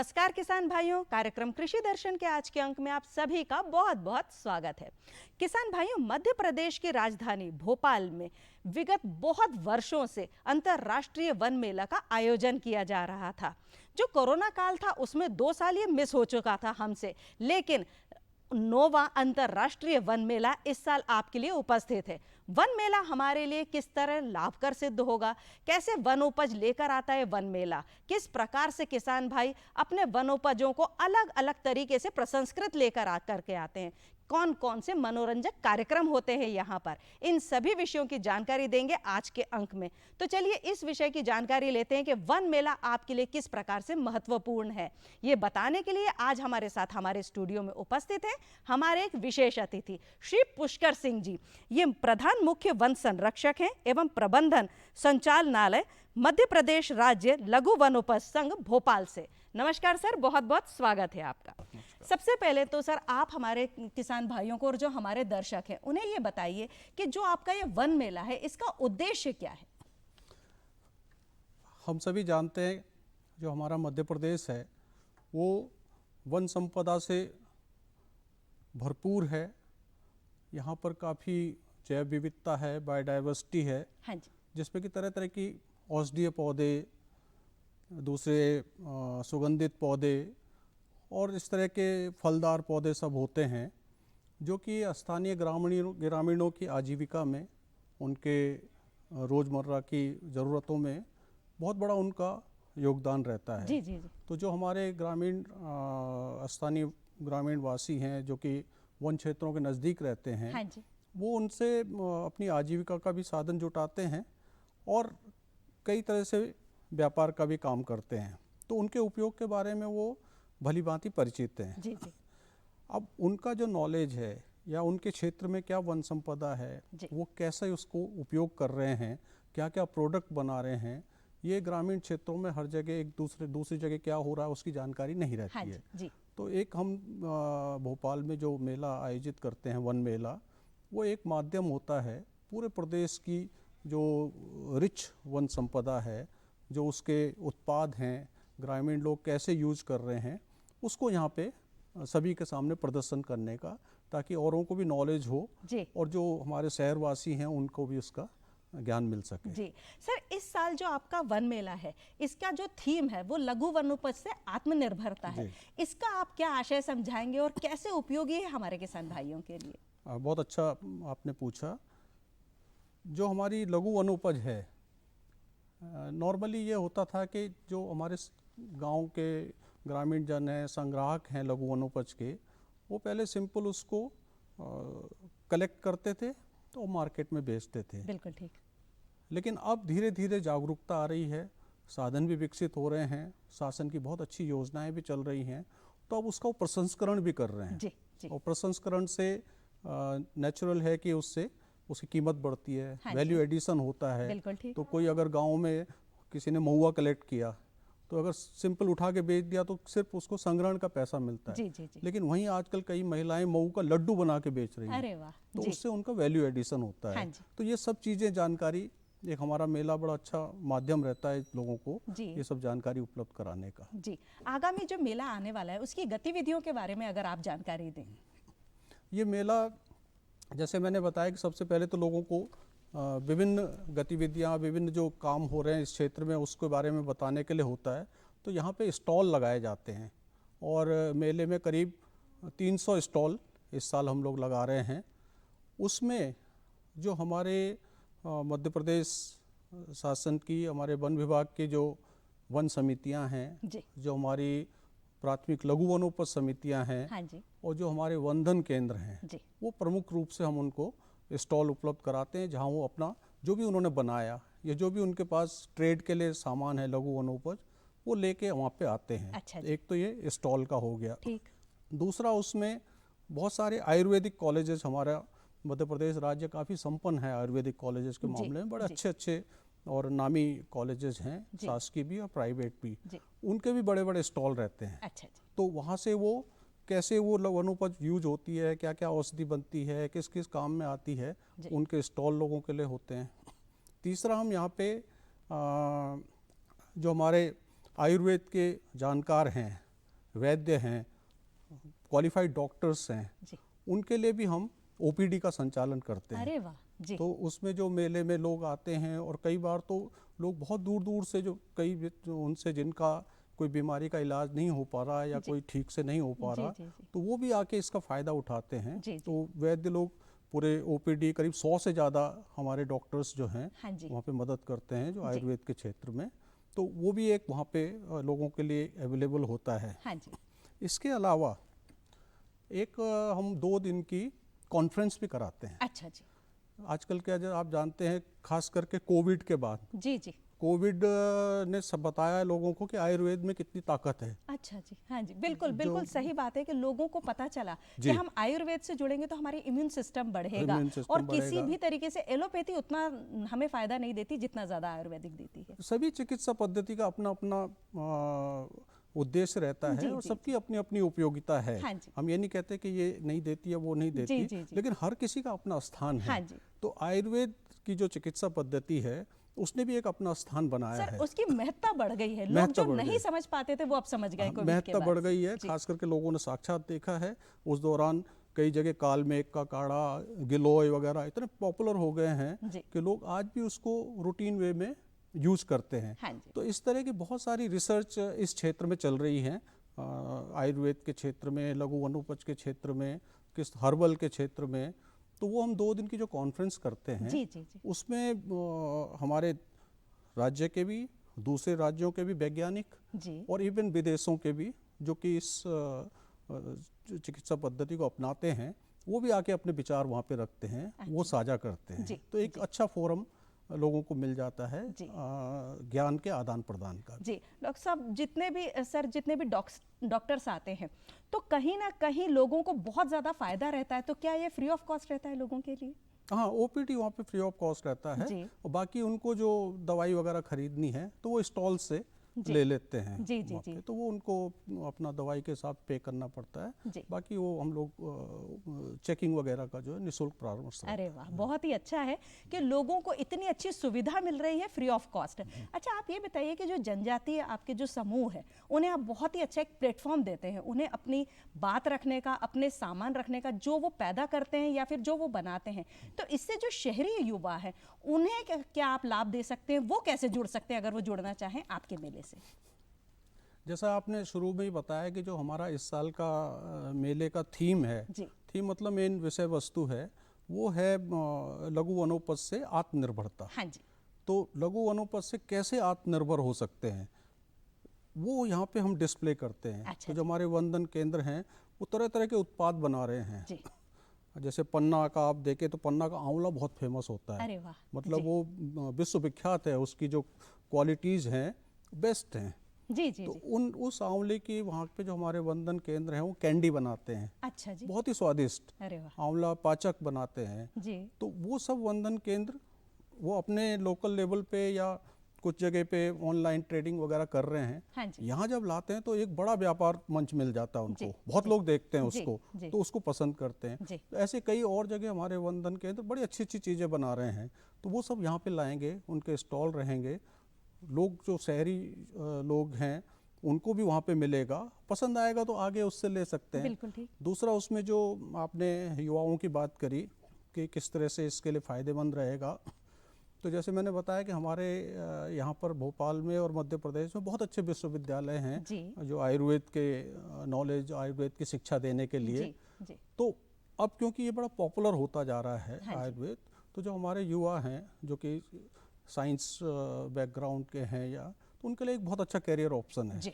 नमस्कार किसान भाइयों, कार्यक्रम कृषि दर्शन के आज के अंक में आप सभी का बहुत बहुत स्वागत है। किसान भाइयों, मध्य प्रदेश की राजधानी भोपाल में विगत बहुत वर्षों से अंतर्राष्ट्रीय वन मेला का आयोजन किया जा रहा था। जो कोरोना काल था उसमें 2 साल ये मिस हो चुका था हमसे, लेकिन 9वां अंतर्राष्ट्रीय वन मेला इस साल आपके लिए उपस्थित है। वन मेला हमारे लिए किस तरह लाभकर सिद्ध होगा, कैसे वन उपज लेकर आता है वन मेला, किस प्रकार से किसान भाई अपने वनोपजों को अलग अलग तरीके से प्रसंस्कृत लेकर आकर के आते हैं, कौन कौन से मनोरंजक कार्यक्रम होते हैं यहाँ पर, इन सभी विषयों की जानकारी देंगे आज के अंक में। तो चलिए इस विषय की जानकारी लेते हैं कि वन मेला आपके लिए किस प्रकार से महत्वपूर्ण है। ये बताने के लिए आज हमारे साथ हमारे स्टूडियो में उपस्थित हैं हमारे एक विशेष अतिथि श्री पुष्कर सिंह जी। ये प्रधान मुख्य वन संरक्षक हैं एवं प्रबंधन संचालनालय मध्य प्रदेश राज्य लघु वनोपज संघ भोपाल से। नमस्कार सर, बहुत बहुत स्वागत है आपका। सबसे पहले तो सर आप हमारे किसान भाइयों को और जो हमारे दर्शक हैं उन्हें ये बताइए कि जो आपका ये वन मेला है इसका उद्देश्य क्या है। हम सभी जानते हैं जो हमारा मध्य प्रदेश है वो वन संपदा से भरपूर है। यहाँ पर काफ़ी जैव विविधता है, बायोडाइवर्सिटी है। हाँ जी। जिसमें कि तरह तरह की औषधीय पौधे, दूसरे सुगंधित पौधे और इस तरह के फलदार पौधे सब होते हैं जो कि स्थानीय ग्रामीणों की आजीविका में, उनके रोज़मर्रा की ज़रूरतों में बहुत बड़ा उनका योगदान रहता है। जी जी जी। तो जो हमारे स्थानीय ग्रामीण वासी हैं जो कि वन क्षेत्रों के नज़दीक रहते हैं, हाँ जी। वो उनसे अपनी आजीविका का भी साधन जुटाते हैं और कई तरह से व्यापार का भी काम करते हैं। तो उनके उपयोग के बारे में वो भली भांति परिचित हैं। जी जी। अब उनका जो नॉलेज है या उनके क्षेत्र में क्या वन संपदा है, वो कैसे उसको उपयोग कर रहे हैं, क्या क्या प्रोडक्ट बना रहे हैं, ये ग्रामीण क्षेत्रों में हर जगह दूसरी जगह क्या हो रहा है उसकी जानकारी नहीं रहती हाँ है। जी। तो एक हम भोपाल में जो मेला आयोजित करते हैं वन मेला, वो एक माध्यम होता है पूरे प्रदेश की जो रिच वन संपदा है, जो उसके उत्पाद हैं, ग्रामीण लोग कैसे यूज कर रहे हैं, उसको यहाँ पे सभी के सामने प्रदर्शन करने का, ताकि औरों को भी नॉलेज हो और जो हमारे शहरवासी हैं उनको भी उसका ज्ञान मिल सके। जी सर, इस साल जो आपका वन मेला है इसका जो थीम है वो लघु वनोपज से आत्मनिर्भरता है। इसका आप क्या आशय समझाएंगे और कैसे उपयोगी है हमारे किसान भाइयों के लिए। बहुत अच्छा आपने पूछा। जो हमारी लघु वनोपज है, नॉर्मली ये होता था कि जो हमारे गांव के ग्रामीण जन हैं, संग्राहक हैं लघु वनोपज के, वो पहले सिंपल उसको कलेक्ट करते थे तो मार्केट में बेचते थे। बिल्कुल ठीक। लेकिन अब धीरे धीरे जागरूकता आ रही है, साधन भी विकसित हो रहे हैं, शासन की बहुत अच्छी योजनाएं भी चल रही हैं, तो अब उसका प्रसंस्करण भी कर रहे हैं। जी जी। और प्रसंस्करण से नेचुरल है कि उससे उसकी कीमत बढ़ती है। हाँ, वैल्यू एडिशन होता है। बिल्कुल ठीक। तो कोई अगर गांव में किसी ने महुआ कलेक्ट किया तो अगर सिंपल उठा के बेच दिया तो सिर्फ उसको संग्रहण का पैसा मिलता है। जी जी जी। लेकिन वहीं आजकल कई महिलाएं महू का लड्डू बना के बेच रही हैं। अरे वाह। तो उससे उनका वैल्यू एडिशन होता है। हाँ जी। तो ये सब चीज़ें जानकारी, एक हमारा मेला बड़ा अच्छा माध्यम रहता है लोगों को ये सब जानकारी उपलब्ध कराने का। जी, आगामी जो मेला आने वाला है उसकी गतिविधियों के बारे में अगर आप जानकारी दें। ये मेला जैसे मैंने बताया कि सबसे पहले तो लोगों को विभिन्न गतिविधियां, विभिन्न जो काम हो रहे हैं इस क्षेत्र में उसके बारे में बताने के लिए होता है। तो यहाँ पे स्टॉल लगाए जाते हैं और मेले में करीब 300 स्टॉल इस साल हम लोग लगा रहे हैं। उसमें जो हमारे मध्य प्रदेश शासन की, हमारे वन विभाग की जो वन समितियां हैं, जो हमारी प्राथमिक लघु वनोपज समितियां हैं, हाँ जी, और जो हमारे वनधन केंद्र हैं, वो प्रमुख रूप से हम उनको स्टॉल उपलब्ध कराते हैं, जहां वो अपना जो भी उन्होंने बनाया या जो भी उनके पास ट्रेड के लिए सामान है लघु वनोपज, वो लेके वहाँ पे आते हैं। अच्छा। एक तो ये स्टॉल का हो गया। ठीक। दूसरा, उसमें बहुत सारे आयुर्वेदिक कॉलेजेस, हमारा मध्य प्रदेश राज्य काफ़ी संपन्न है आयुर्वेदिक कॉलेजेस के मामले में। बड़े अच्छे अच्छे और नामी कॉलेजेस हैं, शासकीय भी और प्राइवेट भी, उनके भी बड़े बड़े स्टॉल रहते हैं। अच्छा। तो वहाँ से वो कैसे वो वनोपज यूज होती है, क्या क्या औषधि बनती है, किस किस काम में आती है, उनके स्टॉल लोगों के लिए होते हैं। तीसरा, हम यहाँ पे जो हमारे आयुर्वेद के जानकार हैं, वैद्य हैं, क्वालिफाइड डॉक्टर्स हैं, जी। उनके लिए भी हम ओपीडी का संचालन करते हैं। अरे वाह जी। तो उसमें जो मेले में लोग आते हैं, और कई बार तो लोग बहुत दूर दूर से जो उनसे जिनका कोई बीमारी का इलाज नहीं हो पा रहा है या जी। कोई ठीक से नहीं हो पा जी, रहा, जी, जी। तो वो भी आके इसका फ़ायदा उठाते हैं। जी, जी। तो वैद्य लोग पूरे ओपीडी करीब 100 से ज़्यादा हमारे डॉक्टर्स जो हैं हाँ जी। वहाँ पे मदद करते हैं, जो जी। आयुर्वेद के क्षेत्र में। तो वो भी एक वहाँ पे लोगों के लिए अवेलेबल होता है। हाँ जी। इसके अलावा एक हम 2 दिन की कॉन्फ्रेंस भी कराते हैं। अच्छा जी। आजकल क्या, जो आप जानते हैं, खास करके कोविड के बाद, जी जी। कोविड ने सब बताया लोगों को कि आयुर्वेद में कितनी ताकत है। अच्छा जी। हाँ जी, बिल्कुल बिल्कुल सही बात है कि लोगों को पता चला कि जी। हम आयुर्वेद से जुड़ेंगे तो हमारी इम्यून सिस्टम बढ़ेगा, इम्यून सिस्टम और किसी बढ़ेगा। भी तरीके से एलोपैथी उतना हमें फायदा नहीं देती जितना ज्यादा आयुर्वेदिक देती है। सभी चिकित्सा पद्धति का अपना अपना उद्देश्य रहता जी, है, और जी, सबकी अपनी अपनी उपयोगिता है। हाँ जी। हम ये नहीं कहते कि ये नहीं देती है, वो नहीं देती, जी, जी, जी। लेकिन हर किसी का अपना स्थान है। हाँ जी। तो आयुर्वेद की जो चिकित्सा पद्धति है, उसने भी एक अपना स्थान बनाया सर है। उसकी महत्ता बढ़ गई है, लोग महत्ता जो बढ़ नहीं गई। समझ पाते थे वो अब समझ गए कोविड के महत्ता बाद बढ़ से। गई है, जी। खास करके लोगों ने साक्षात देखा है। उस दौरान कई जगह कालमेघ का काढ़ा, गिलोय वगैरह इतने पॉपुलर हो गए हैं जी। कि लोग आज भी उसको रूटीन वे में यूज करते हैं। हाँ जी। तो इस तरह की बहुत सारी रिसर्च इस क्षेत्र में चल रही है, आयुर्वेद के क्षेत्र में, लघु वनोपज के क्षेत्र में, किस हर्बल के क्षेत्र में। तो वो हम 2 दिन की जो कॉन्फ्रेंस करते हैं, जी जी जी। उसमें हमारे राज्य के भी, दूसरे राज्यों के भी वैज्ञानिक, जी। और इवन विदेशों के भी, जो कि इस चिकित्सा पद्धति को अपनाते हैं, वो भी आके अपने विचार वहाँ पे रखते हैं, वो साझा करते हैं। जी, तो एक अच्छा फोरम लोगों को मिल जाता है जी। ज्ञान के आदान प्रदान का। जी डॉक्टर साहब, जितने भी डॉक्टर्स आते हैं, तो कहीं ना कहीं लोगों को बहुत ज़्यादा फायदा रहता है, तो क्या ये फ्री ऑफ कॉस्ट रहता है लोगों के लिए? हाँ, ओपीडी वहाँ पे फ्री ऑफ कॉस्ट रहता है, जी। और बाकी उनको जो दवाई वगैरह खरीदनी है तो वो स्टॉल से जी। ले लेते हैं। जी, जी, वहाँ पे। जी। तो वो उनको अपना दवाई के साथ पे करना पड़ता है। जी। बाकी वो हम लोग चेकिंग वगैरह का जो है निःशुल्क परामर्श। अरे वाह, बहुत ही अच्छा है कि लोगों को इतनी अच्छी सुविधा मिल रही है फ्री ऑफ कॉस्ट। अच्छा, आप ये बताइए कि जो जनजातीय आपके जो समूह है, उन्हें आप बहुत ही अच्छा एक प्लेटफॉर्म देते हैं, उन्हें अपनी बात रखने का, अपने सामान रखने का, जो वो पैदा करते हैं या फिर जो वो बनाते हैं। तो इससे जो शहरी युवा है, उन्हें क्या आप लाभ दे सकते हैं? वो कैसे जुड़ सकते हैं अगर वो जुड़ना चाहें आपके मेले से? जैसा आपने शुरू में ही बताया कि जो हमारा इस साल का मेले का थीम है, जी। थीम मतलब मेन विषय वस्तु है, वो है लघु वनोपज से आत्मनिर्भरता। हाँ जी। तो लघु वनोपज से कैसे आत्मनिर्भर हो सकते हैं, वो यहाँ पे हम डिस्प्ले करते हैं। अच्छा तो जो हमारे वंदन केंद्र हैं, वो तरह तरह के उत्पाद बना रहे हैं। जी। जैसे पन्ना का आप देखें तो पन्ना का आंवला बहुत फेमस होता है। अरे वाह। मतलब जी। वो विश्वविख्यात है, उसकी जो क्वालिटीज़ हैं बेस्ट हैं। जी जी तो जी। उस आंवले की वहाँ पे जो हमारे वंदन केंद्र हैं, वो कैंडी बनाते हैं, अच्छा जी। बहुत ही स्वादिष्ट। अरे वाह। आंवला पाचक बनाते हैं। जी। तो वो सब वंदन केंद्र वो अपने लोकल लेवल पे या कुछ जगह पे ऑनलाइन ट्रेडिंग वगैरह कर रहे हैं। हाँ जी। यहाँ जब लाते हैं तो एक बड़ा व्यापार मंच मिल जाता है उनको, जी, बहुत जी, लोग देखते हैं जी, उसको, जी। तो उसको पसंद करते हैं। जी। तो ऐसे कई और जगह हमारे वंदन केंद्र बड़ी अच्छी अच्छी चीज़ें बना रहे हैं, तो वो सब यहाँ पे लाएंगे, उनके स्टॉल रहेंगे। लोग जो शहरी लोग हैं उनको भी वहाँ पे मिलेगा, पसंद आएगा तो आगे उससे ले सकते हैं। बिल्कुल ठीक। दूसरा, उसमें जो आपने युवाओं की बात करी कि किस तरह से इसके लिए फ़ायदेमंद रहेगा, तो जैसे मैंने बताया कि हमारे यहाँ पर भोपाल में और मध्य प्रदेश में बहुत अच्छे विश्वविद्यालय हैं जी। जो आयुर्वेद के नॉलेज, आयुर्वेद की शिक्षा देने के लिए। जी जी। तो अब क्योंकि ये बड़ा पॉपुलर होता जा रहा है हाँ जी। आयुर्वेद, तो जो हमारे युवा हैं जो कि साइंस बैकग्राउंड के हैं या, तो उनके लिए एक बहुत अच्छा करियर ऑप्शन है जी।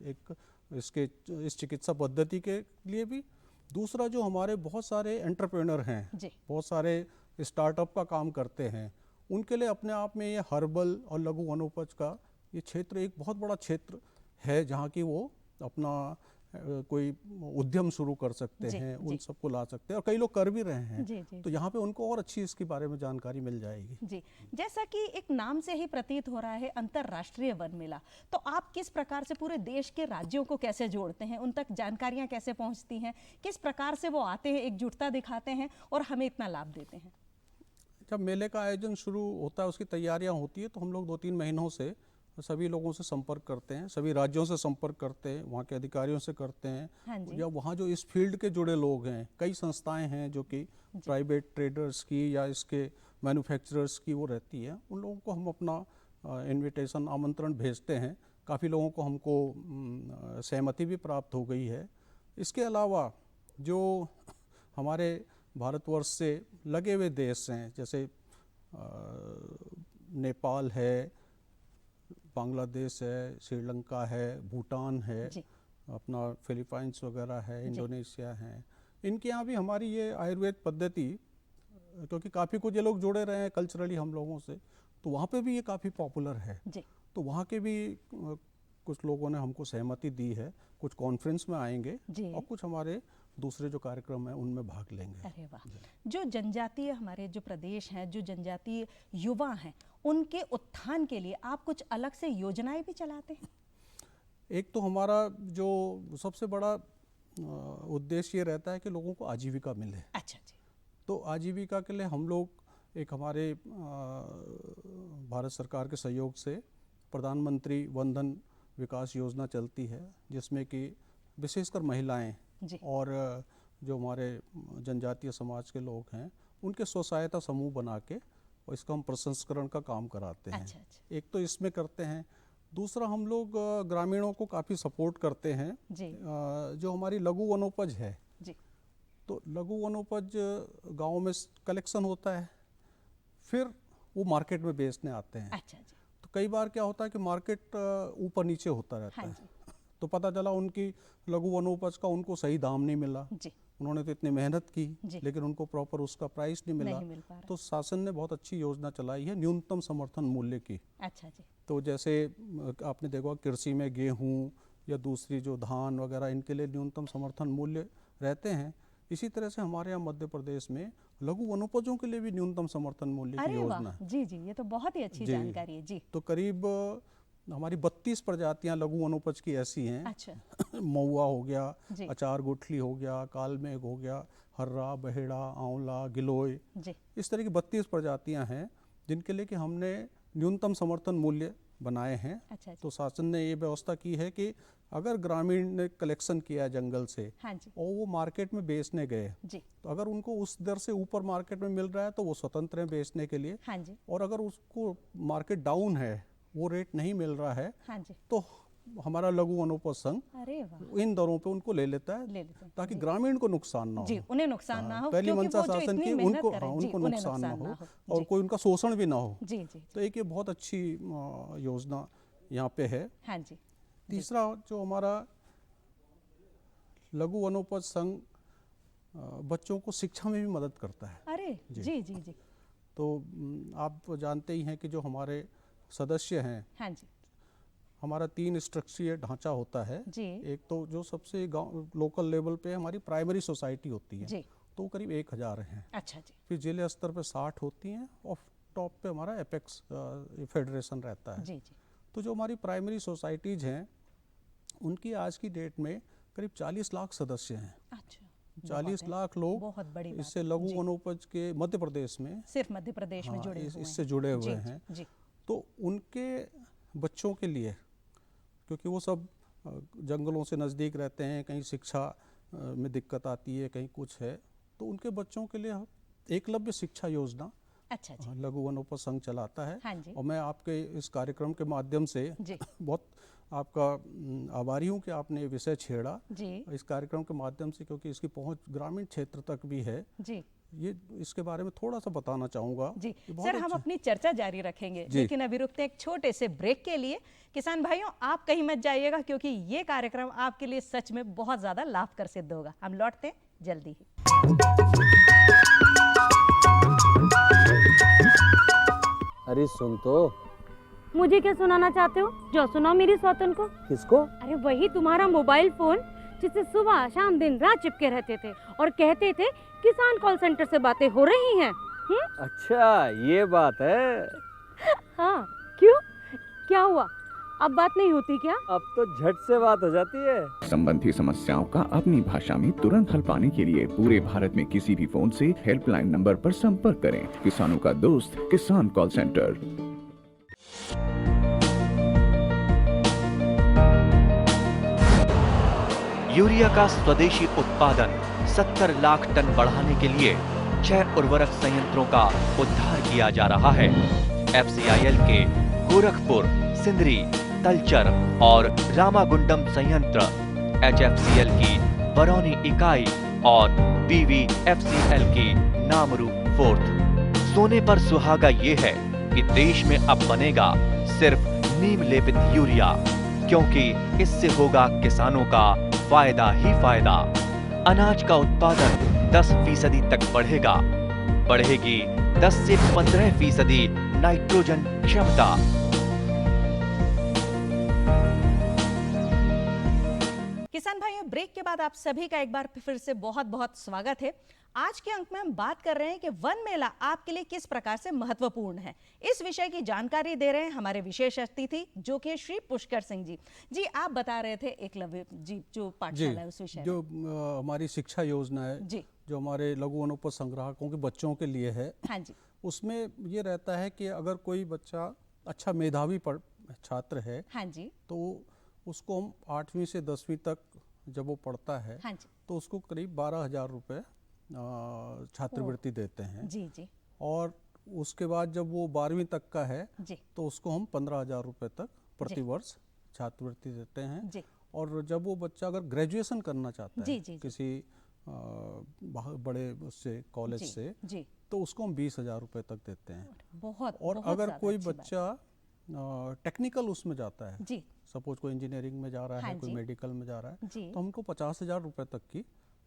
एक इस चिकित्सा पद्धति के लिए भी। दूसरा, जो हमारे बहुत सारे एंटरप्रेन्योर हैं, जी। बहुत सारे स्टार्टअप का काम करते हैं, उनके लिए अपने आप में ये हर्बल और लघु वनोपज का ये क्षेत्र एक बहुत बड़ा क्षेत्र है, जहाँ की वो अपना कोई उद्यम शुरू कर सकते जी, हैं, जी। उन सबको ला सकते हैं, और कई लोग कर भी रहे हैं। जी, जी, तो यहाँ पे उनको और अच्छी इसके बारे में जानकारी मिल जाएगी। जी। जैसा कि एक नाम से ही प्रतीत हो रहा है अंतर्राष्ट्रीय वन मेला, तो आप किस प्रकार से पूरे देश के राज्यों को कैसे जोड़ते हैं, उन तक जानकारियां कैसे पहुंचती हैं, किस प्रकार से वो आते हैं, एकजुटता दिखाते हैं और हमें इतना लाभ देते हैं? जब मेले का आयोजन शुरू होता है, उसकी तैयारियां होती है, तो हम लोग 2-3 महीनों से सभी लोगों से संपर्क करते हैं, सभी राज्यों से संपर्क करते हैं, वहाँ के अधिकारियों से करते हैं। हाँ जी। या वहाँ जो इस फील्ड के जुड़े लोग हैं, कई संस्थाएं हैं जो कि प्राइवेट ट्रेडर्स की या इसके मैन्युफैक्चरर्स की वो रहती है, उन लोगों को हम अपना इनविटेशन आमंत्रण भेजते हैं। काफ़ी लोगों को हमको सहमति भी प्राप्त हो गई है। इसके अलावा जो हमारे भारतवर्ष से लगे हुए देश हैं, जैसे नेपाल है, बांग्लादेश है, श्रीलंका है, भूटान है, अपना फिलीपाइंस वगैरह है, इंडोनेशिया है, इनके यहाँ भी हमारी ये आयुर्वेद पद्धति, क्योंकि काफ़ी कुछ ये लोग जुड़े रहे हैं कल्चरली हम लोगों से, तो वहाँ पे भी ये काफ़ी पॉपुलर है। तो वहाँ के भी कुछ लोगों ने हमको सहमति दी है, कुछ कॉन्फ्रेंस में आएंगे और कुछ हमारे दूसरे जो कार्यक्रम हैं उनमें भाग लेंगे। अरे वाह। जो जनजातीय हमारे जो प्रदेश हैं, जो जनजातीय युवा हैं, उनके उत्थान के लिए आप कुछ अलग से योजनाएं भी चलाते हैं? एक तो हमारा जो सबसे बड़ा उद्देश्य ये रहता है कि लोगों को आजीविका मिले। अच्छा जी। तो आजीविका के लिए हम लोग एक हमारे भारत सरकार के सहयोग से प्रधानमंत्री वंदन विकास योजना चलती है, जिसमें कि विशेषकर महिलाएं और जो हमारे जनजातीय समाज के लोग हैं उनके स्व सहायता समूह बना के और इसका हम प्रसंस्करण का काम कराते हैं। अच्छा। एक तो इसमें करते हैं, दूसरा हम लोग ग्रामीणों को काफ़ी सपोर्ट करते हैं जी। जो हमारी लघु वनोपज है जी। तो लघु वनोपज गाँव में कलेक्शन होता है, फिर वो मार्केट में बेचने आते हैं। अच्छा जी। तो कई बार क्या होता है कि मार्केट ऊपर नीचे होता रहता है, तो पता चला उनकी लघु वनोपज का उनको सही दाम नहीं मिला जी। उन्होंने तो इतनी मेहनत की लेकिन उनको प्रॉपर उसका प्राइस नहीं मिला। तो शासन ने बहुत अच्छी योजना चलाई है न्यूनतम समर्थन मूल्य की। अच्छा जी। तो जैसे आपने देखा कृषि में गेहूं या दूसरी जो धान वगैरह इनके लिए न्यूनतम समर्थन मूल्य रहते हैं, इसी तरह से हमारे यहाँ मध्य प्रदेश में लघु वनोपजों के लिए भी न्यूनतम समर्थन मूल्य की योजना है। जी जी, ये तो बहुत ही अच्छी जानकारी है जी। तो करीब हमारी 32 प्रजातियां लघु वनोपज की ऐसी हैं। अच्छा। महुआ हो गया, अचार गुठली हो गया, कालमेघ हो गया, हर्रा, बहेड़ा, आंवला, गिलोय, इस तरह की 32 प्रजातियां हैं जिनके लिए कि हमने न्यूनतम समर्थन मूल्य बनाए हैं। अच्छा। तो शासन ने ये व्यवस्था की है कि अगर ग्रामीण ने कलेक्शन किया जंगल से और वो मार्केट में बेचने गए तो अगर उनको उस दर से ऊपर मार्केट में मिल रहा है तो वो स्वतंत्र है बेचने के लिए। और अगर उसको मार्केट डाउन है, वो रेट नहीं मिल रहा है, तो हमारा लघु वनोपज संघ इन दरों पे उनको ले लेता है ताकि ग्रामीण को नुकसान ना हो, उन्हें नुकसान ना हो। पहली मंशा शासन की उनको नुकसान ना हो और कोई उनका शोषण भी ना हो। तो एक ये बहुत अच्छी योजना यहाँ पे है। तीसरा जो हमारा लघु वनोपज संघ बच्चों को शिक्षा में भी मदद करता है। अरे जी जी जी। तो आप जानते ही हैं कि जो हमारे सदस्य हैं, हाँ जी, हमारा 3 स्ट्रक्चरीय ढांचा होता है जी। एक तो जो सबसे लोकल लेवल पे हमारी प्राइमरी सोसाइटी होती है जी। तो वो करीब 1000 हैं। अच्छा जी। फिर जिले स्तर पे 60 होती हैं और टॉप पे हमारा एपेक्स फेडरेशन रहता है जी जी। तो जो हमारी प्राइमरी सोसाइटीज हैं उनकी आज की डेट में करीब 40 लाख सदस्य हैं। अच्छा। 40 लाख लोग, बहुत बड़ी इससे लघु वनोपज के मध्य प्रदेश में, सिर्फ मध्य प्रदेश में जुड़े हुए हैं, इससे जुड़े हुए हैं जी। तो उनके बच्चों के लिए, क्योंकि वो सब जंगलों से नज़दीक रहते हैं, कहीं शिक्षा में दिक्कत आती है, कहीं कुछ है, तो उनके बच्चों के लिए एकलव्य शिक्षा योजना अच्छा लघु वनोपज संघ चलाता है। हाँ और मैं आपके इस कार्यक्रम के माध्यम से बहुत आपका आभारी हूँ कि आपने ये विषय छेड़ा जी। इस कार्यक्रम के माध्यम से, क्योंकि इसकी पहुँच ग्रामीण क्षेत्र तक भी है जी। ये इसके बारे में थोड़ा सा बताना चाहूँगा जी। सर हम अपनी चर्चा जारी रखेंगे, लेकिन अभी रुकते हैं एक छोटे से ब्रेक के लिए। किसान भाइयों आप कहीं मत जाइएगा, क्योंकि ये कार्यक्रम आपके लिए सच में बहुत ज़्यादा लाभकर सिद्ध होगा। हम लौटते हैं जल्दी ही। अरे सुन तो। मुझे क्या सुनाना चाहते हो? जो सुनाओ मेरी सौतन को। किसको? अरे वही तुम्हारा मोबाइल फोन जिससे सुबह शाम दिन रात चिपके रहते थे और कहते थे किसान कॉल सेंटर से बातें हो रही हैं। अच्छा ये बात है। हाँ क्यों, क्या हुआ? अब बात नहीं होती क्या? अब तो झट से बात हो जाती है। संबंधी समस्याओं का अपनी भाषा में तुरंत हल पाने के लिए पूरे भारत में किसी भी फोन से हेल्पलाइन नंबर पर संपर्क करें। किसानों का दोस्त किसान कॉल सेंटर। यूरिया का स्वदेशी उत्पादन 70 लाख टन बढ़ाने के लिए 6 उर्वरक संयंत्रों का उद्धार किया जा रहा है। FCIL के गोरखपुर, सिंदरी, तलचर और रामागुंडम संयंत्र, HFCL की बरौनी इकाई और BVFCL की नामरू फोर्थ। सोने पर सुहागा ये है कि देश में अब बनेगा सिर्फ नीम लेपित यूरिया, क्योंकि इससे होगा किसानों का फायदा ही फायदा। अनाज का उत्पादन 10% तक बढ़ेगा। बढ़ेगी 10 से 15% नाइट्रोजन क्षमता। किसान भाइयों, ब्रेक के बाद आप सभी का एक बार फिर से बहुत बहुत स्वागत है। आज के अंक में हम बात कर रहे हैं कि वन मेला आपके लिए किस प्रकार से महत्वपूर्ण है। इस विषय की जानकारी दे रहे हैं हमारे विशेष अतिथि जो कि श्री पुष्कर सिंह जी। जी, आप बता रहे थे एकलव्य जी जो पाठशाला है उस विषय जो हमारी शिक्षा योजना है जी, जो हमारे लघु वनोपज संग्राहकों के बच्चों के लिए है, हाँ जी, उसमें ये रहता है कि अगर कोई बच्चा अच्छा मेधावी छात्र है, हाँ जी, तो उसको हम 8वीं से 10वीं तक जब वो पढ़ता है, हाँ जी, तो उसको करीब 12,000 रुपये छात्रवृत्ति देते हैं। जी जी और उसके बाद जब वो 12वीं तक का है जी, तो उसको हम 15,000 रुपये तक प्रति वर्ष छात्रवृत्ति देते हैं। जी, और जब वो बच्चा अगर ग्रेजुएशन करना चाहता जी, है जी, जी। किसी बड़े उससे कॉलेज जी, से, जी, तो उसको हम 20,000 रुपये तक देते हैं। बहुत और बहुत अगर ज़्यादा कोई अच्छी बात। बच्चा टेक्निकल उसमें जाता है, जी, सपोज कोई इंजीनियरिंग में जा रहा हाँ है, कोई जी। मेडिकल में जा रहा है, जी, तो हमको 50,000 रुपये तक की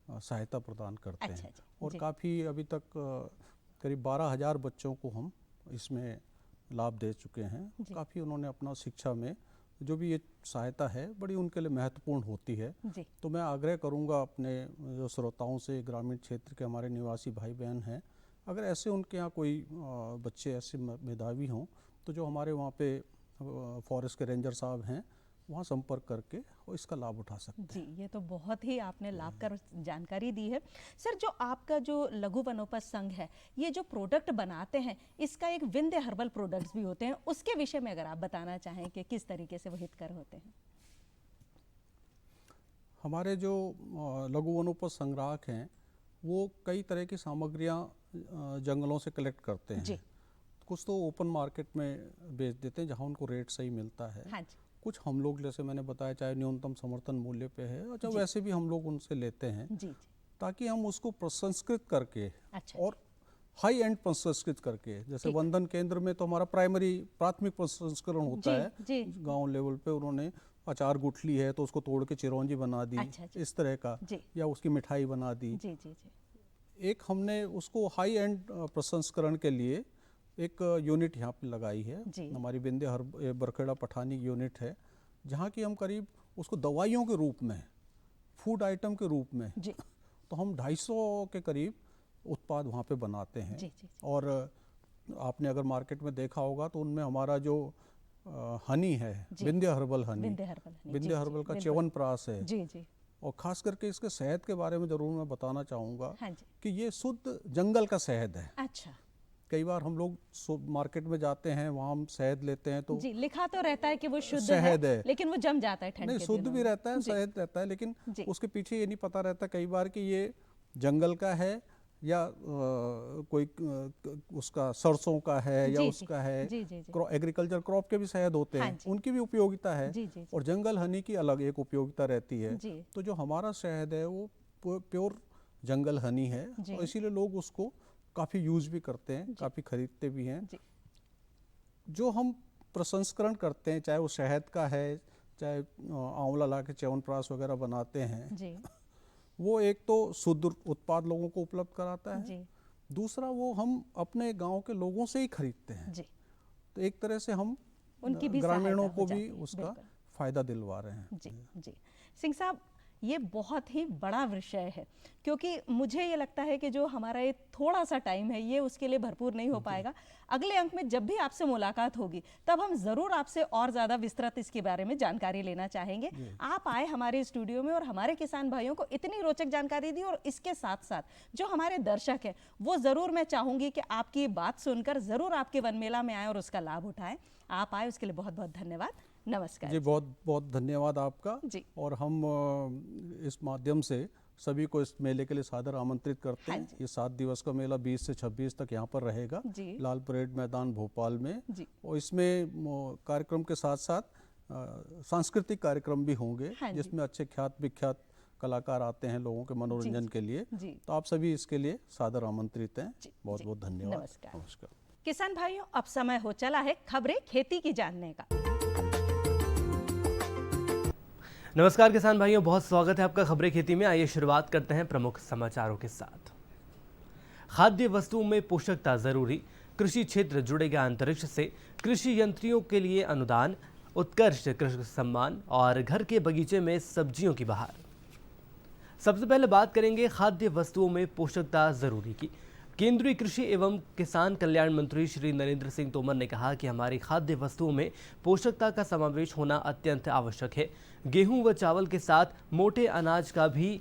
सहायता प्रदान करते अच्छा हैं। जी, और जी। काफ़ी अभी तक करीब 12,000 बच्चों को हम इसमें लाभ दे चुके हैं। जी। काफ़ी उन्होंने अपना शिक्षा में जो भी ये सहायता है बड़ी उनके लिए महत्वपूर्ण होती है। जी, तो मैं आग्रह करूंगा अपने जो श्रोताओं से, ग्रामीण क्षेत्र के हमारे निवासी भाई बहन हैं, अगर ऐसे उनके यहाँ कोई बच्चे ऐसे मेधावी हों, तो जो हमारे वहाँ पे फॉरेस्ट के रेंजर साहब हैं, वहाँ संपर्क करके वो इसका लाभ उठा सकते हैं। जी, ये तो बहुत ही आपने लाभकर जानकारी दी है। सर, जो आपका जो लघु वनोपज संघ है, ये जो प्रोडक्ट बनाते हैं, इसका एक विंध्य हर्बल प्रोडक्ट्स भी होते हैं, उसके विषय में अगर आप बताना चाहें कि किस तरीके से वो हितकर होते हैं। हमारे जो लघु वनोपज संग्राहक हैं, वो कई तरह की सामग्रियाँ जंगलों से कलेक्ट करते हैं। जी, कुछ तो ओपन मार्केट में बेच देते हैं जहाँ उनको रेट सही मिलता है। हाँ जी, कुछ हम लोग, जैसे मैंने बताया, चाहे न्यूनतम समर्थन मूल्य पे है, और जब जी। वैसे भी हम लोग उनसे लेते हैं, जी, जी, ताकि हम उसको प्रसंस्कृत करके अच्छा, और हाई एंड प्रसंस्कृत करके, जैसे ठीक। वंदन केंद्र में तो हमारा प्राथमिक प्रसंस्करण होता जी, है। जी। गांव लेवल पे उन्होंने अचार गुठली है तो उसको तोड़ के चिरौंजी बना दी, अच्छा, जी। इस तरह का, जी, या उसकी मिठाई बना दी। जी, जी, जी, एक हमने उसको हाई एंड प्रसंस्करण के लिए एक यूनिट यहाँ पे लगाई है, जी। हमारी विंध्य बरखेड़ा पठानी यूनिट है, जहाँ की हम करीब उसको दवाइयों के रूप में, फूड आइटम के रूप में, जी, तो हम 250 के करीब उत्पाद वहाँ पे बनाते हैं। जी, जी, और आपने अगर मार्केट में देखा होगा तो उनमें हमारा जो हनी है, जी। विंध्य हर्बल हनी, विंध्य हर्बल हनी, जी, विंध्य जी, हर्बल का बिल्कुल। च्यवनप्राश है। जी, जी, और खास करके इसके शहद के बारे में ज़रूर मैं बताना चाहूँगा हाँ जी, कि ये शुद्ध जंगल का शहद है। अच्छा, कई बार हम लोग मार्केट में जाते हैं, वहाँ हम शहद लेते हैं तो जी, लिखा तो रहता है कि वो शुद्ध शहद है, लेकिन वो जम जाता है ठंड नहीं, के शुद्ध दिनों भी में। रहता है, जी, शहद रहता है, लेकिन जी। उसके पीछे ये नहीं पता रहता कई बार कि ये जंगल का है या कोई उसका सरसों का है या जी, उसका है। जी, जी, जी, एग्रीकल्चर क्रॉप के भी शहद होते हाँ हैं, जी। उनकी भी उपयोगिता है, जी, जी, जी, और जंगल हनी की अलग एक उपयोगिता रहती है। जी, तो जो हमारा शहद है वो प्योर जंगल हनी है, जी। और इसीलिए लोग उसको काफ़ी यूज भी करते हैं, काफ़ी खरीदते भी हैं। जी, जो हम प्रसंस्करण करते हैं, चाहे वो शहद का है, चाहे आंवला ला के च्यवनप्राश वगैरह बनाते हैं, जी, वो एक तो शुद्ध उत्पाद लोगों को उपलब्ध कराता है, जी, दूसरा वो हम अपने गांव के लोगों से ही खरीदते हैं। जी, तो एक तरह से हम उनकी भी ग्रामीणों सहायता हो को भी जाती है, उसका बिल्कुल। फायदा दिलवा रहे हैं। जी, जी, सिंह साहब, ये बहुत ही बड़ा विषय है, क्योंकि मुझे ये लगता है कि जो हमारा ये थोड़ा सा टाइम है ये उसके लिए भरपूर नहीं हो पाएगा। अगले अंक में जब भी आपसे मुलाकात होगी तब हम ज़रूर आपसे और ज़्यादा विस्तृत इसके बारे में जानकारी लेना चाहेंगे। आप आए हमारे स्टूडियो में और हमारे किसान भाइयों को इतनी रोचक जानकारी दी, और इसके साथ साथ जो हमारे दर्शक हैं वो ज़रूर, मैं चाहूँगी कि आपकी बात सुनकर ज़रूर आपके वन मेला में आए और उसका लाभ उठाएं। आप आए उसके लिए बहुत बहुत धन्यवाद। नमस्कार जी, बहुत बहुत धन्यवाद आपका। जी। और हम इस माध्यम से सभी को इस मेले के लिए सादर आमंत्रित करते हाँ हैं। जी। ये 7 दिवस का मेला 20 से 26 तक यहाँ पर रहेगा, जी। लाल परेड मैदान भोपाल में। जी। और इसमें कार्यक्रम के साथ साथ सांस्कृतिक कार्यक्रम भी होंगे, हाँ जी। जिसमें अच्छे ख्यात विख्यात कलाकार आते हैं लोगों के मनोरंजन के लिए। जी। तो आप सभी इसके लिए सादर आमंत्रित हैं। जी, बहुत जी। बहुत धन्यवाद। नमस्कार। नमस्कार। किसान भाइयों, अब समय हो चला है खबरें खेती की जानने का। नमस्कार किसान भाइयों, बहुत स्वागत है आपका खबरें खेती में। आइए शुरुआत करते हैं प्रमुख समाचारों के साथ। खाद्य वस्तुओं में पोषकता जरूरी, कृषि क्षेत्र जुड़ेगा अंतरिक्ष से, कृषि यंत्रियों के लिए अनुदान, उत्कर्ष कृषक सम्मान और घर के बगीचे में सब्जियों की बहार। सबसे पहले बात करेंगे खाद्य वस्तुओं में पोषकता जरूरी की। केंद्रीय कृषि एवं किसान कल्याण मंत्री श्री नरेंद्र सिंह तोमर ने कहा कि हमारी खाद्य वस्तुओं में पोषकता का समावेश होना अत्यंत आवश्यक है। गेहूं व चावल के साथ मोटे अनाज का भी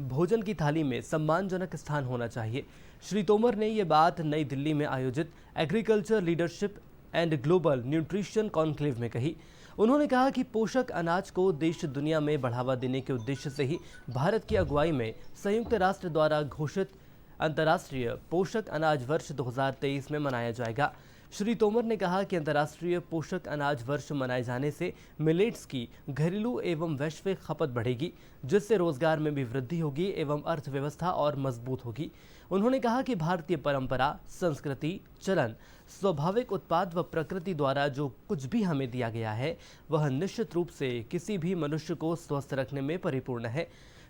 भोजन की थाली में सम्मानजनक स्थान होना चाहिए। श्री तोमर ने ये बात नई दिल्ली में आयोजित agriculture leadership and global nutrition conclave में कही। उन्होंने कहा कि पोषक अनाज को देश दुनिया में बढ़ावा देने के उद्देश्य से ही भारत की अगुवाई में संयुक्त राष्ट्र द्वारा घोषित अंतर्राष्ट्रीय पोषक अनाज वर्ष 2023 में मनाया जाएगा। श्री तोमर ने कहा कि अंतर्राष्ट्रीय पोषक अनाज वर्ष मनाए जाने से मिलेट्स की घरेलू एवं वैश्विक खपत बढ़ेगी, जिससे रोजगार में भी वृद्धि होगी एवं अर्थव्यवस्था और मजबूत होगी। उन्होंने कहा कि भारतीय परंपरा, संस्कृति, चलन, स्वाभाविक उत्पाद व प्रकृति द्वारा जो कुछ भी हमें दिया गया है वह निश्चित रूप से किसी भी मनुष्य को स्वस्थ रखने में परिपूर्ण है।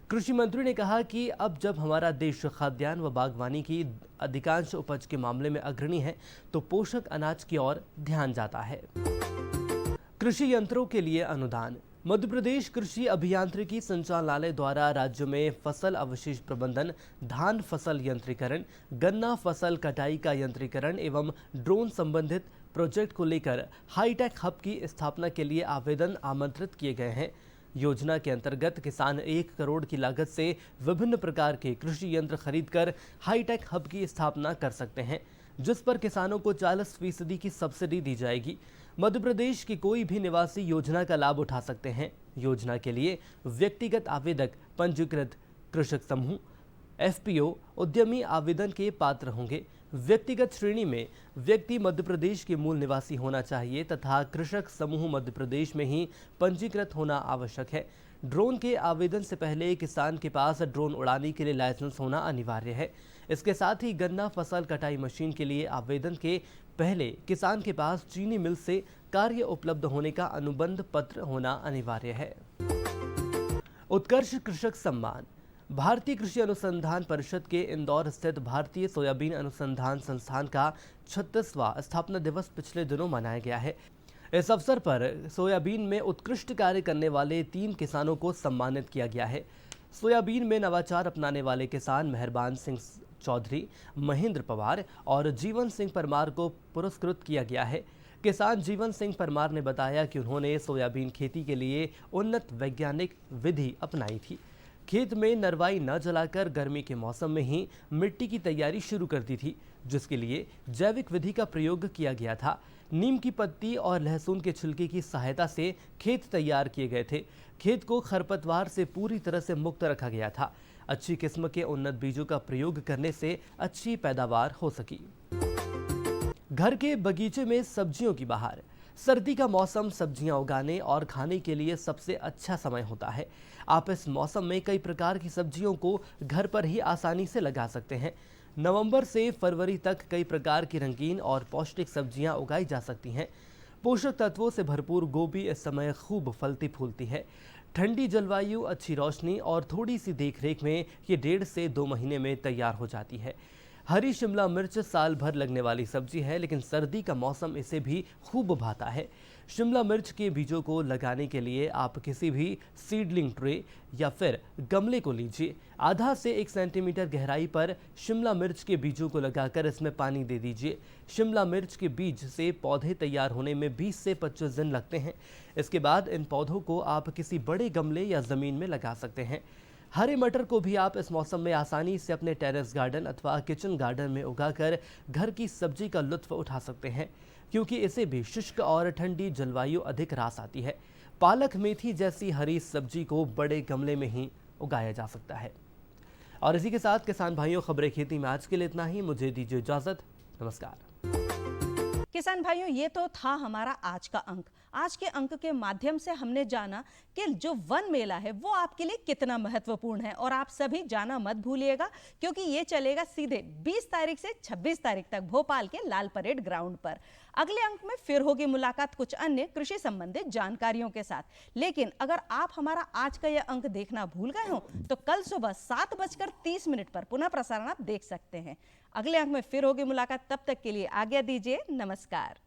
कृषि मंत्री ने कहा कि अब जब हमारा देश खाद्यान्न व बागवानी की अधिकांश उपज के मामले में अग्रणी है तो पोषक अनाज की ओर ध्यान जाता है। कृषि यंत्रों के लिए अनुदान। मध्य प्रदेश कृषि अभियांत्रिकी संचालनालय द्वारा राज्य में फसल अवशेष प्रबंधन, धान फसल यंत्रीकरण, गन्ना फसल कटाई का यंत्रीकरण एवं ड्रोन संबंधित प्रोजेक्ट को लेकर हाईटेक हब की स्थापना के लिए आवेदन आमंत्रित किए गए हैं। योजना के अंतर्गत किसान 1 करोड़ की लागत से विभिन्न प्रकार के कृषि यंत्र खरीदकर हाईटेक हब की स्थापना कर सकते हैं, जिस पर किसानों को 40% की सब्सिडी दी जाएगी। मध्य प्रदेश के कोई भी निवासी योजना का लाभ उठा सकते हैं। योजना के लिए व्यक्तिगत आवेदक, पंजीकृत कृषक समूह, एफपीओ, उद्यमी आवेदन के पात्र होंगे। व्यक्तिगत श्रेणी में व्यक्ति मध्य प्रदेश के मूल निवासी होना चाहिए तथा कृषक समूह मध्य प्रदेश में ही पंजीकृत होना आवश्यक है। ड्रोन के आवेदन से पहले किसान के पास ड्रोन उड़ाने के लिए लाइसेंस होना अनिवार्य है। इसके साथ ही गन्ना फसल कटाई मशीन के लिए आवेदन के पहले किसान के पास चीनी मिल से कार्य उपलब्ध होने का अनुबंध पत्र होना अनिवार्य है। उत्कर्ष कृषक सम्मान। भारतीय कृषि अनुसंधान परिषद के इंदौर स्थित भारतीय सोयाबीन अनुसंधान संस्थान का 36वां स्थापना दिवस पिछले दिनों मनाया गया है। इस अवसर पर सोयाबीन में उत्कृष्ट कार्य करने वाले 3 किसानों को सम्मानित किया गया है। सोयाबीन में नवाचार अपनाने वाले किसान मेहरबान सिंह चौधरी, महेंद्र पवार और जीवन सिंह परमार को पुरस्कृत किया गया है। किसान जीवन सिंह परमार ने बताया कि उन्होंने सोयाबीन खेती के लिए उन्नत वैज्ञानिक विधि अपनाई थी। खेत में नरवाई न जलाकर गर्मी के मौसम में ही मिट्टी की तैयारी शुरू कर दी थी, जिसके लिए जैविक विधि का प्रयोग किया गया था। नीम की पत्ती और लहसुन के छिलके की सहायता से खेत तैयार किए गए थे। खेत को खरपतवार से पूरी तरह से मुक्त रखा गया था। अच्छी किस्म के उन्नत बीजों का प्रयोग करने से अच्छी पैदावार हो सकी। घर के बगीचे में सब्जियों की बहार। सर्दी का मौसम सब्जियां उगाने और खाने के लिए सबसे अच्छा समय होता है। आप इस मौसम में कई प्रकार की सब्जियों को घर पर ही आसानी से लगा सकते हैं। नवंबर से फरवरी तक कई प्रकार की रंगीन और पौष्टिक सब्जियां उगाई जा सकती हैं। पोषक तत्वों से भरपूर गोभी इस समय खूब फलती फूलती है। ठंडी जलवायु, अच्छी रोशनी और थोड़ी सी देखरेख में ये 1.5 से 2 महीने में तैयार हो जाती है। हरी शिमला मिर्च साल भर लगने वाली सब्जी है, लेकिन सर्दी का मौसम इसे भी खूब भाता है। शिमला मिर्च के बीजों को लगाने के लिए आप किसी भी सीडलिंग ट्रे या फिर गमले को लीजिए। आधा से 1 सेंटीमीटर गहराई पर शिमला मिर्च के बीजों को लगाकर इसमें पानी दे दीजिए। शिमला मिर्च के बीज से पौधे तैयार होने में 20 से 25 दिन लगते हैं। इसके बाद इन पौधों को आप किसी बड़े गमले या ज़मीन में लगा सकते हैं। हरे मटर को भी आप इस मौसम में आसानी से अपने टेरेस गार्डन अथवा किचन गार्डन में उगाकर घर की सब्जी का लुत्फ उठा सकते हैं। क्योंकि इसे भी शुष्क और ठंडी जलवायु अधिक रास आती है। पालक मेथी जैसी हरी सब्जी को बड़े गमले में ही उगाया जा सकता है। और इसी के साथ किसान भाइयों, खबरें खेती में आज के लिए इतना ही। मुझे दीजिए इजाजत। नमस्कार। किसान भाइयों, ये तो था हमारा आज का अंक। आज के अंक के माध्यम से हमने जाना कि जो वन मेला है वो आपके लिए कितना महत्वपूर्ण है। और आप सभी जाना मत भूलिएगा, क्योंकि ये चलेगा सीधे 20 तारीख से 26 तारीख तक भोपाल के लाल परेड ग्राउंड पर। अगले अंक में फिर होगी मुलाकात कुछ अन्य कृषि संबंधित जानकारियों के साथ। लेकिन अगर आप हमारा आज का यह अंक देखना भूल गए हो तो कल सुबह 7:30 पर पुनः प्रसारण आप देख सकते हैं। अगले अंक में फिर होगी मुलाकात। तब तक के लिए आज्ञा दीजिए। नमस्कार।